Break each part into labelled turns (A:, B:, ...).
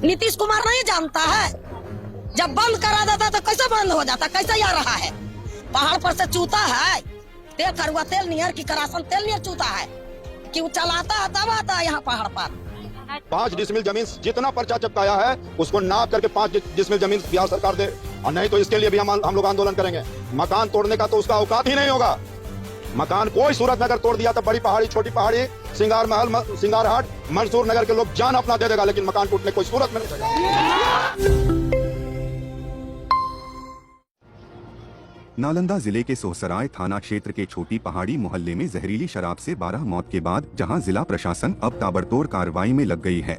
A: नीतीश कुमार नहीं जानता है? जब बंद करा देता तो कैसे बंद हो जाता, कैसे आ रहा है? पहाड़ पर से चूता है, तेल करुआ तेल नियर की करासन तेल नियर चूता है कि वो चलाता है तब आता है यहाँ पहाड़ पर।
B: 5 डिसमिल जमीन जितना पर्चा चिपकाया है उसको नाप करके 5 डिसमिल जमीन बिहार सरकार दे, और नहीं तो इसके लिए भी हम लोग आंदोलन करेंगे। मकान तोड़ने का तो उसका औकात ही नहीं होगा। मकान कोई सूरत में अगर तोड़ दिया तो बड़ी पहाड़ी, छोटी पहाड़ी, सिंगार महल, सिंगारहाट, मंसूर नगर के लोग जान अपना दे देगा, लेकिन मकान टूटने कोई सूरत में नहीं।
C: नालंदा जिले के सोहसराय थाना क्षेत्र के छोटी पहाड़ी मोहल्ले में जहरीली शराब से 12 मौत के बाद जहां जिला प्रशासन अब ताबड़तोड़ कार्रवाई में लग गई है।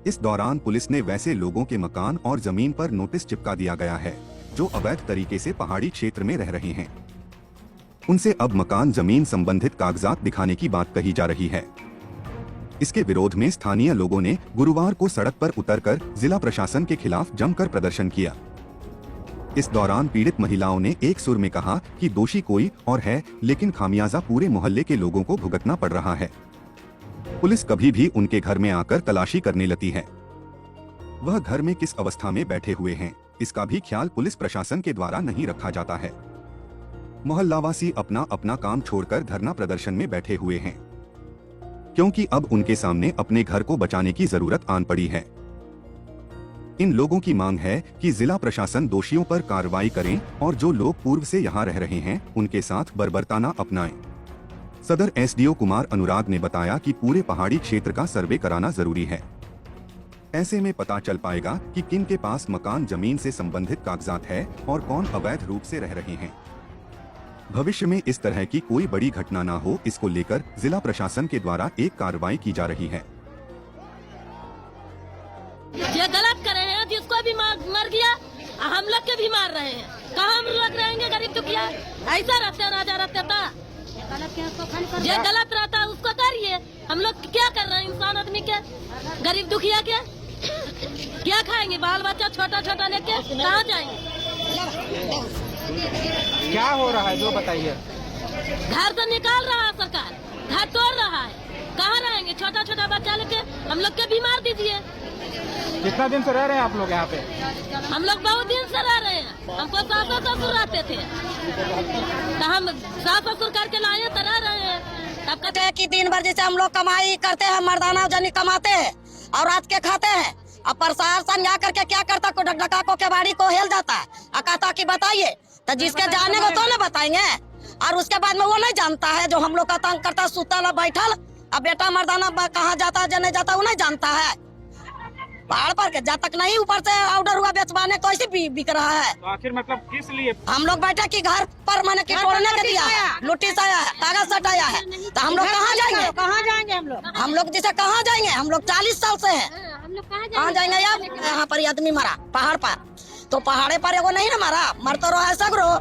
C: इस दौरान पुलिस ने वैसे लोगों के मकान और जमीन पर नोटिस चिपका दिया गया है जो अवैध तरीके से पहाड़ी क्षेत्र में रह रहे हैं। उनसे अब मकान जमीन संबंधित कागजात दिखाने की बात कही जा रही है। इसके विरोध में स्थानीय लोगों ने गुरुवार को सड़क पर उतरकर जिला प्रशासन के खिलाफ जमकर प्रदर्शन किया। इस दौरान पीड़ित महिलाओं ने एक सुर में कहा कि दोषी कोई और है, लेकिन खामियाजा पूरे मोहल्ले के लोगों को भुगतना पड़ रहा है। पुलिस कभी भी उनके घर में आकर तलाशी करने लगती है। वह घर में किस अवस्था में बैठे हुए हैं, इसका भी ख्याल पुलिस प्रशासन के द्वारा नहीं रखा जाता है। मोहल्लावासी अपना अपना काम छोड़कर धरना प्रदर्शन में बैठे हुए हैं, क्योंकि अब उनके सामने अपने घर को बचाने की जरूरत आन पड़ी है। इन लोगों की मांग है कि जिला प्रशासन दोषियों पर कार्रवाई करें और जो लोग पूर्व से यहां रह रहे हैं उनके साथ बर्बरता न अपनाएं। सदर एसडीओ कुमार अनुराग ने बताया कि पूरे पहाड़ी क्षेत्र का सर्वे कराना जरूरी है। ऐसे में पता चल पाएगा कि किन के पास मकान जमीन से संबंधित कागजात है और कौन अवैध रूप से रह रहे हैं। भविष्य में इस तरह की कोई बड़ी घटना न हो, इसको लेकर जिला प्रशासन के द्वारा एक कार्रवाई की जा रही है।
D: ये गलत कर रहे हैं, जिसको भी मर गया हम लोग के भी मार रहे हैं। कहाँ हम लोग रहेंगे गरीब दुखिया? ऐसा रहते राजा रहते था, ये गलत रहता उसको करिए। हम लोग क्या कर रहे हैं? इंसान आदमी के, गरीब दुखिया के क्या खाएंगे? बाल बच्चा छोटा छोटा लेके कहाँ जाएंगे?
E: क्या हो रहा है जो बताइए।
D: घर से निकाल रहा है सरकार, घर तोड़ रहा है, कहाँ रहेंगे? छोटा छोटा बच्चा लेके हम लोग के भी मार दीजिए।
E: कितना दिन से रह रहे हैं आप लोग यहाँ पे?
D: हम लोग बहुत दिन से रह रहे हैं। हमको सास ससुर रहते थे तो हम सास ससुर करके लाए तो रह रहे हैं।
A: तब कहते हैं कि दिन भर जैसे हम लोग कमाई करते हैं, मर्दाना जनी कमाते हैं और रात के खाते हैं। अब प्रशासन जा करके क्या करता, को ढकढका को केवाड़ी को हिल जाता है और कहता कि बताइए, तो जिसके जाने को तो ना बताएंगे। और उसके बाद में वो नहीं जानता है जो हम लोग का तंग करता, सुतल बैठल। अब बेटा मर्दाना कहाँ जाता है नहीं जाता वो नहीं जानता है। पहाड़ पर के जब तक नहीं ऊपर से ऑर्डर हुआ बेचवाने तो ऐसे बिक रहा है।
E: तो आखिर मतलब किस लिए?
A: हम लोग बैठे कि घर पर मैंने की तोड़ने के दिया है, नोटिस आया है, कागज सटाया है, तो हम लोग कहाँ जाएंगे?
D: कहाँ जाएंगे
A: हम लोग जैसे कहाँ जाएंगे? हम लोग 40 साल से हैं, कहाँ जाएंगे? यार यहाँ पर आदमी मरा पहाड़ पर, तो पहाड़े पर एगो नहीं ना मरा, मर तो रहा है सगरो,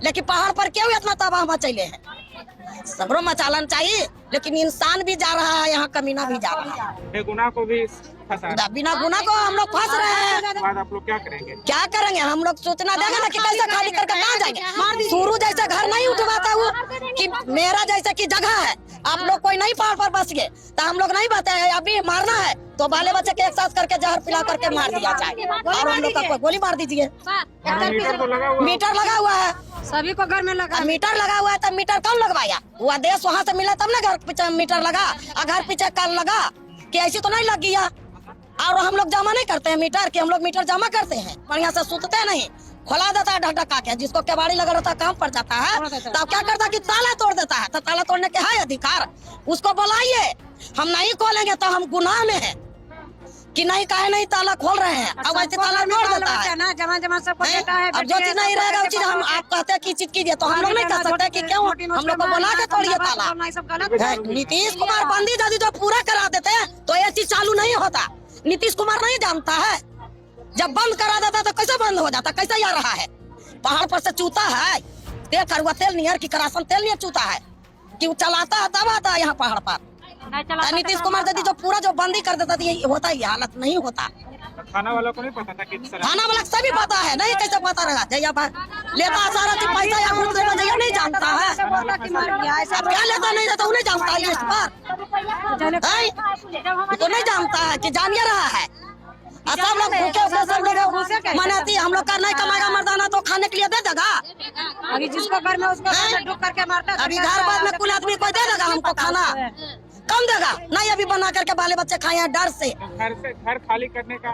A: लेकिन पहाड़ पर क्यों इतना तबाह मचैले है? सगरो मचालन चाहिए, लेकिन इंसान भी जा रहा है, यहाँ कमीना भी जा रहा है।
E: गुनाह को भी फंसा,
A: बिना गुना को हम लोग फंस रहे हैं।
E: बाद आप लोग क्या करेंगे?
A: क्या करेंगे? हम लोग सूचना देंगे ना कि कैसे खाली करके कहाँ जाएंगे। शुरू जैसे घर नहीं उठवाता वो कि मेरा जैसे की जगह है, आप लोग कोई नहीं पहाड़ पर बस गए तो हम लोग नहीं बताए अभी मारना है तो बाले बच्चे के एक साथ करके जहर पिला करके मार दिया जाए और हम लोग का गोली मार दीजिए। मीटर लगा हुआ है,
D: सभी को घर में लगा
A: मीटर लगा हुआ है, तब मीटर कौन लगवाया? वो आदेश वहाँ से मिला तब ना घर पीछे मीटर लगा, और घर पीछे कल लगा कि ऐसी तो नहीं लग गया। और हम लोग जमा नहीं करते हैं मीटर के, हम लोग मीटर जमा करते हैं, बढ़िया से सुतते नहीं, खोला देता है ढकढका के, जिसको केवाड़ी लगा रहता है काम पड़ जाता है तो क्या करता है कि ताला तोड़ देता है। तो ताला तोड़ने के है अधिकार, उसको बुलाइए। हम नहीं खोलेंगे तो हम गुनाह में है कि नहीं काहे नहीं ताला खोल रहे हैं। अब ऐसे ताला तोड़ देता है ना,
D: जमा सबको देता है।
A: अब जो चीज नहीं रहेगा वो चीज हम आप कहते हैं कि चीज कीजिए तो हम लोग नहीं कर सकते कि क्यों हम लोग को बुला के तोड़िए ताला। नीतीश कुमार बंदी यदि जो पूरा करा देते हैं तो ये चीज चालू नहीं होता। नीतीश कुमार नहीं जानता है, जब बंद करा देता तो कैसे बंद हो जाता, कैसे आ रहा है? पहाड़ पर से चूता है, तेल करुआ तेल नियर की करासन तेल नियर चूता है कि वो चलाता है तब आता है यहाँ पहाड़ पर। नीतीश कुमार यदि जो पूरा जो बंदी कर देता तो ये होता, ये हालत नहीं होता।
E: थाना वालों को नहीं पता था कि
A: थाना वाला सभी पता है, नहीं कैसे पता रहा? जया लेता सारा चीज पैसा या घूस देना जया नहीं जानता है, अब क्या लेता नहीं देता उन्हें जानता है लिस्ट पर, तो नहीं जानता है कि जानिए रहा है। सब लोग भूखे होकर सब लोग मनाती, हम लोग का नहीं कमाएगा मर्दाना तो खाने के लिए दे देगा।
F: अभी जिसको घर में उसको डूब करके मारता है।
A: अभी घर बार में कुल आदमी कोई दे देगा हमको खाना? कम देगा नहीं, अभी बना करके बाले बच्चे खाए हैं डर से।
E: घर खाली करने का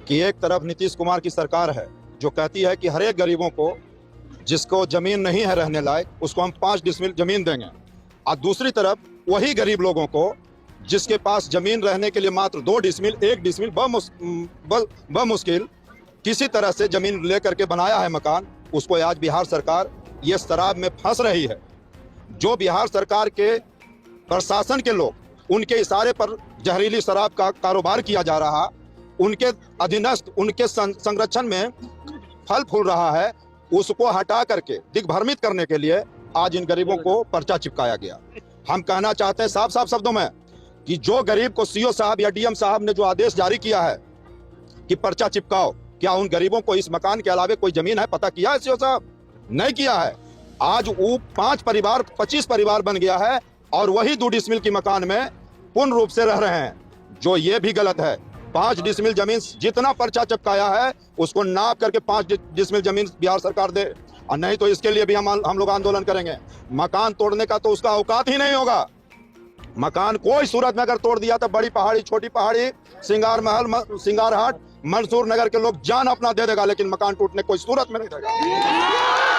B: कि एक तरफ नीतीश कुमार की सरकार है जो कहती है कि हर एक गरीबों को जिसको जमीन नहीं है रहने लायक उसको हम 5 डिसमिल जमीन देंगे, और दूसरी तरफ वही गरीब लोगों को जिसके पास जमीन रहने के लिए मात्र 2 डिसमिल 1 डिसमिल बमुश्किल किसी तरह से जमीन लेकर के बनाया है मकान, उसको आज बिहार सरकार ये शराब में फंस रही है। जो बिहार सरकार के प्रशासन के लोग उनके इशारे पर जहरीली शराब का कारोबार किया जा रहा, उनके अधीनस्थ उनके संरक्षण में फल फूल रहा है, उसको हटा करके दिग्भ्रमित करने के लिए आज इन गरीबों को पर्चा चिपकाया गया। हम कहना चाहते हैं साफ साफ शब्दों में कि जो गरीब को सीओ साहब या डीएम साहब ने जो आदेश जारी किया है कि पर्चा चिपकाओ, क्या उन गरीबों को इस मकान के अलावे कोई जमीन है पता किया है सीओ साहब? नहीं किया है। आज वो 5 परिवार 25 परिवार बन गया है और वही 2 डिसमिल की मकान में पूर्ण रूप से रह रहे हैं, जो ये भी गलत है। 5 डिसमिल जमीन जितना पर्चा चिपकाया है उसको नाप करके 5 डिसमिल जमीन बिहार सरकार दे, और नहीं तो इसके लिए भी हम लोग आंदोलन करेंगे। मकान तोड़ने का तो उसका औकात ही नहीं होगा। मकान कोई सूरत में अगर तोड़ दिया तो बड़ी पहाड़ी छोटी पहाड़ी सिंगार महल सिंगारहाट मंसूर नगर के लोग जान अपना दे देगा, लेकिन मकान टूटने कोई सूरत में नहीं देगा।